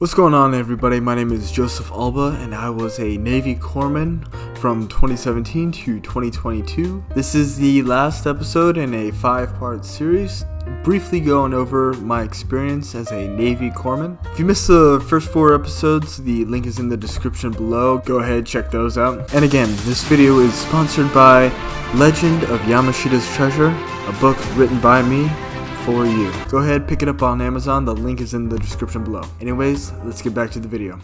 What's going on, everybody? My name is J.C.Albaugh and I was a Navy corpsman from 2017 to 2022. This is the last episode in a 5-part series, briefly going over my experience as a Navy corpsman. If you missed the first 4 episodes, the link is in the description below. Go ahead, check those out. And again, this video is sponsored by Legend of Yamashita's Treasure, a book written by me for you. Go ahead, pick it up on Amazon. The link is in the description below. Anyways, let's get back to the video.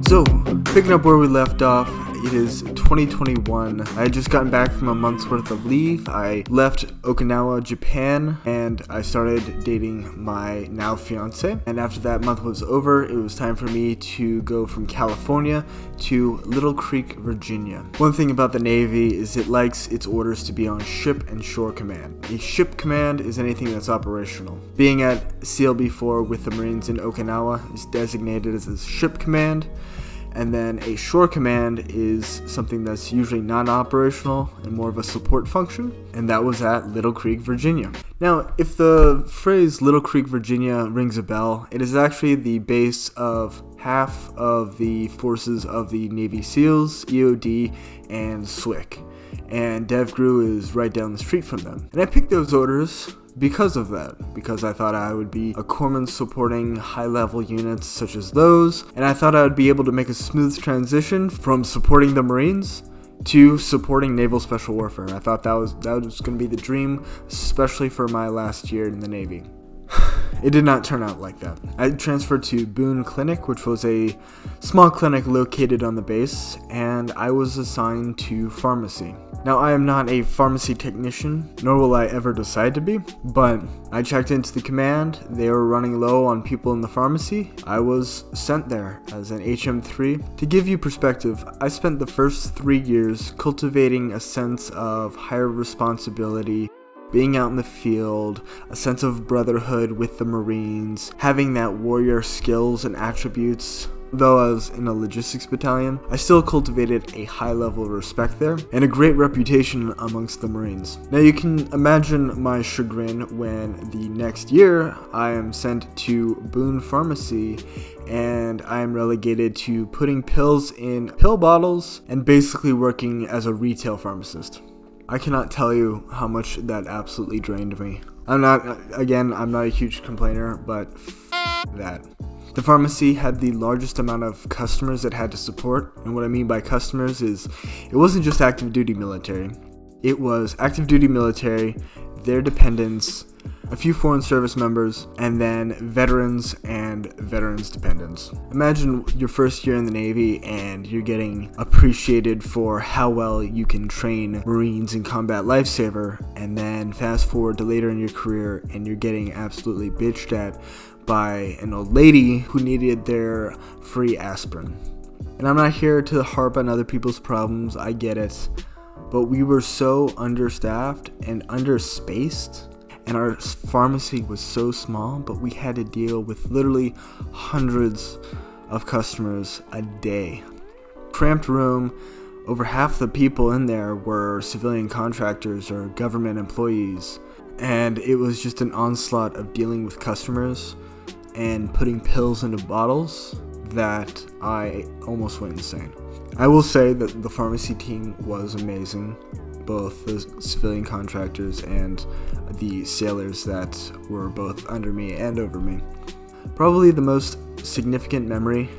So, picking up where we left off, it is 2021. I had just gotten back from a month's worth of leave. I left Okinawa, Japan, and I started dating my now fiance. And after that month was over, it was time for me to go from California to Little Creek, Virginia. One thing about the Navy is it likes its orders to be on ship and shore command. A ship command is anything that's operational. Being at CLB-4 with the Marines in Okinawa is designated as a ship command. And then a shore command is something that's usually non-operational and more of a support function, and that was at Little Creek, Virginia. Now, if the phrase Little Creek, Virginia rings a bell, it is actually the base of half of the forces of the Navy SEALs, EOD, and SWCC. And DevGru is right down the street from them. And I picked those orders because of that, because I thought I would be a corpsman supporting high-level units such as those, and I thought I would be able to make a smooth transition from supporting the Marines to supporting Naval Special Warfare. I thought that was going to be the dream, especially for my last year in the Navy. It did not turn out like that. I transferred to Boone Clinic, which was a small clinic located on the base, and I was assigned to pharmacy. Now, I am not a pharmacy technician, nor will I ever decide to be, but I checked into the command. They were running low on people in the pharmacy. I was sent there as an HM3. To give you perspective, I spent the first 3 years cultivating a sense of higher responsibility, being out in the field, a sense of brotherhood with the Marines, having that warrior skills and attributes. Though I was in a logistics battalion, I still cultivated a high level of respect there and a great reputation amongst the Marines. Now you can imagine my chagrin when the next year I am sent to Boone Pharmacy and I am relegated to putting pills in pill bottles and basically working as a retail pharmacist. I cannot tell you how much that absolutely drained me. I'm not a huge complainer, but that. The pharmacy had the largest amount of customers it had to support, and what I mean by customers is it wasn't just active duty military. It was active duty military, their dependents, a few foreign service members, and then veterans and veterans dependents. Imagine your first year in the Navy and you're getting appreciated for how well you can train Marines in combat lifesaver, and then fast forward to later in your career and you're getting absolutely bitched at by an old lady who needed their free aspirin. And I'm not here to harp on other people's problems, I get it, but we were so understaffed and underspaced, and our pharmacy was so small, but we had to deal with literally hundreds of customers a day. Cramped room, over half the people in there were civilian contractors or government employees, and it was just an onslaught of dealing with customers and putting pills into bottles that I almost went insane. I will say that the pharmacy team was amazing, both the civilian contractors and the sailors that were both under me and over me. Probably the most significant memory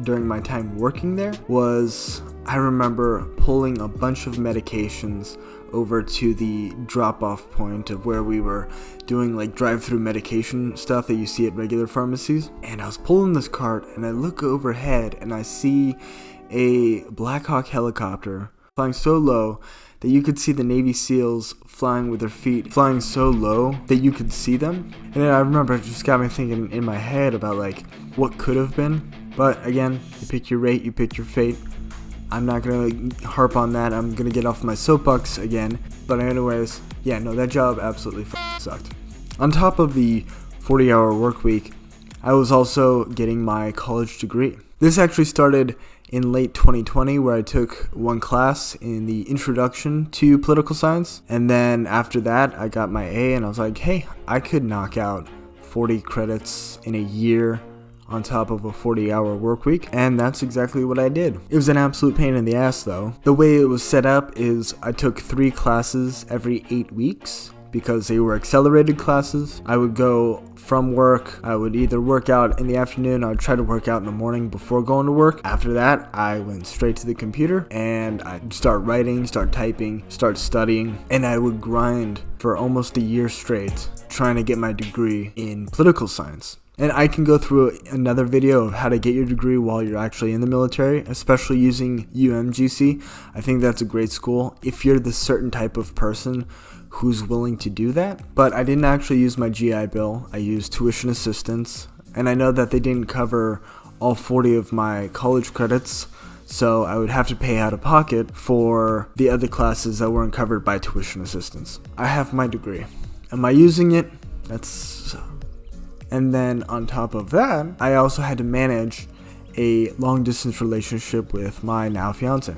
during my time working there was I remember pulling a bunch of medications over to the drop-off point of where we were doing like drive-through medication stuff that you see at regular pharmacies. And I was pulling this cart and I look overhead and I see a Black Hawk helicopter flying so low that you could see the Navy SEALs flying with their feet flying so low that you could see them. And then I remember it just got me thinking in my head about like what could have been. But again, you pick your rate, you pick your fate. I'm not going to harp on that. I'm going to get off my soapbox again. But anyways, yeah, no, that job absolutely sucked. On top of the 40-hour work week, I was also getting my college degree. This actually started in late 2020 where I took one class in the introduction to political science. And then after that, I got my A and I was like, hey, I could knock out 40 credits in a year on top of a 40-hour work week, and that's exactly what I did. It was an absolute pain in the ass though. The way it was set up is I took 3 classes every 8 weeks because they were accelerated classes. I would go from work, I would either work out in the afternoon, I would try to work out in the morning before going to work. After that, I went straight to the computer and I'd start writing, start typing, start studying, and I would grind for almost a year straight trying to get my degree in political science. And I can go through another video of how to get your degree while you're actually in the military, especially using UMGC. I think that's a great school if you're the certain type of person who's willing to do that. But I didn't actually use my GI Bill. I used tuition assistance, and I know that they didn't cover all 40 of my college credits, so I would have to pay out of pocket for the other classes that weren't covered by tuition assistance. I have my degree. Am I using it? And then on top of that, I also had to manage a long distance relationship with my now fiance.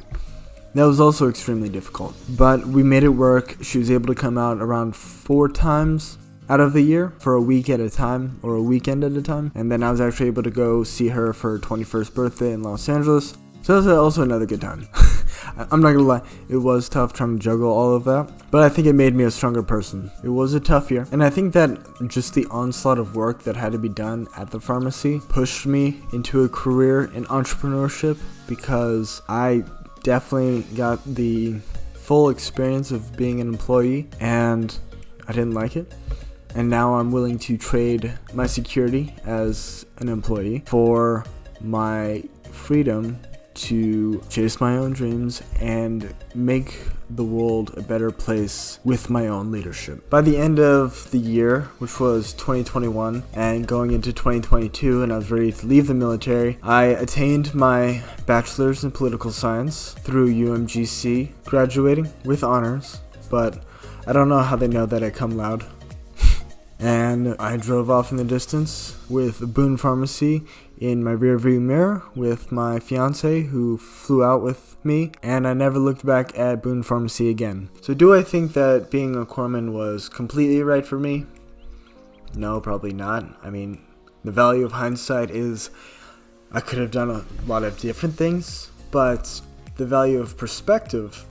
That was also extremely difficult, but we made it work. She was able to come out around 4 times out of the year for a week at a time, or a weekend at a time. And then I was actually able to go see her for her 21st birthday in Los Angeles. So that was also another good time. I'm not gonna lie, it was tough trying to juggle all of that, but I think it made me a stronger person. It was a tough year, and I think that just the onslaught of work that had to be done at the pharmacy pushed me into a career in entrepreneurship, because I definitely got the full experience of being an employee, and I didn't like it. And now I'm willing to trade my security as an employee for my freedom to chase my own dreams and make the world a better place with my own leadership. By the end of the year, which was 2021, and going into 2022, and I was ready to leave the military, I attained my bachelor's in political science through UMGC, graduating with honors, but I don't know how they know that I cum laude. And I drove off in the distance with Boone Pharmacy in my rearview mirror with my fiance, who flew out with me, and I never looked back at Boone Pharmacy again. So do I think that being a corpsman was completely right for me? No, probably not. I mean, the value of hindsight is I could have done a lot of different things, but the value of perspective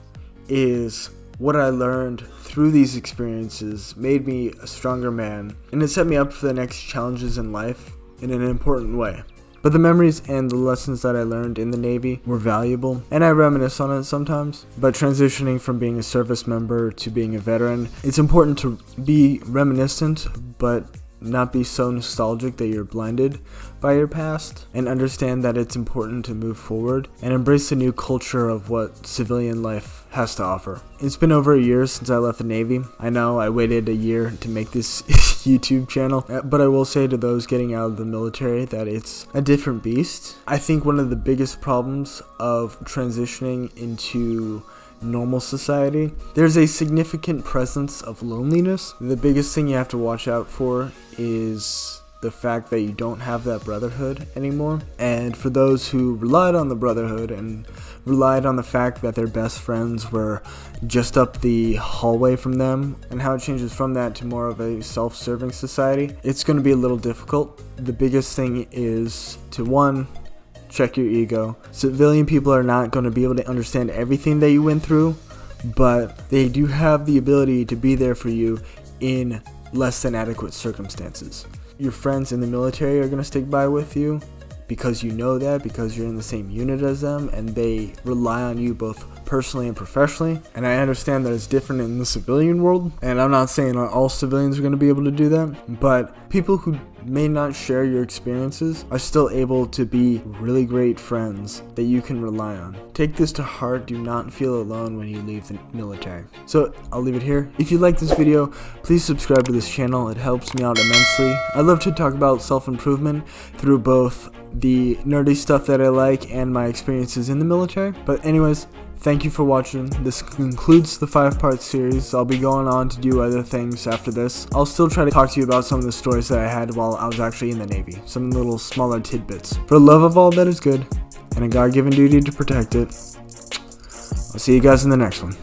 is what I learned through these experiences made me a stronger man, and it set me up for the next challenges in life in an important way. But the memories and the lessons that I learned in the Navy were valuable, and I reminisce on it sometimes. But transitioning from being a service member to being a veteran, it's important to be reminiscent, but not be so nostalgic that you're blinded by your past, and understand that it's important to move forward and embrace the new culture of what civilian life has to offer. It's been over a year since I left the Navy. I know I waited a year to make this YouTube channel, but I will say to those getting out of the military that it's a different beast. I think one of the biggest problems of transitioning into normal society, there's a significant presence of loneliness. The biggest thing you have to watch out for is the fact that you don't have that brotherhood anymore. And for those who relied on the brotherhood and relied on the fact that their best friends were just up the hallway from them, and how it changes from that to more of a self-serving society, it's going to be a little difficult. The biggest thing is to, one, check your ego. Civilian people are not going to be able to understand everything that you went through, but they do have the ability to be there for you in less than adequate circumstances. Your friends in the military are going to stick by with you because you know that, because you're in the same unit as them, and they rely on you both personally and professionally. And I understand that it's different in the civilian world, and I'm not saying all civilians are going to be able to do that, but people who may not share your experiences are still able to be really great friends that you can rely on. Take this to heart. Do not feel alone when you leave the military. So I'll leave it here. If you like this video, please subscribe to this channel. It helps me out immensely. I love to talk about self-improvement through both the nerdy stuff that I like and my experiences in the military. But anyways, thank you for watching. This concludes the 5-part series. I'll be going on to do other things after this. I'll still try to talk to you about some of the stories that I had while I was actually in the Navy. Some little smaller tidbits. For love of all that is good, and a God-given duty to protect it, I'll see you guys in the next one.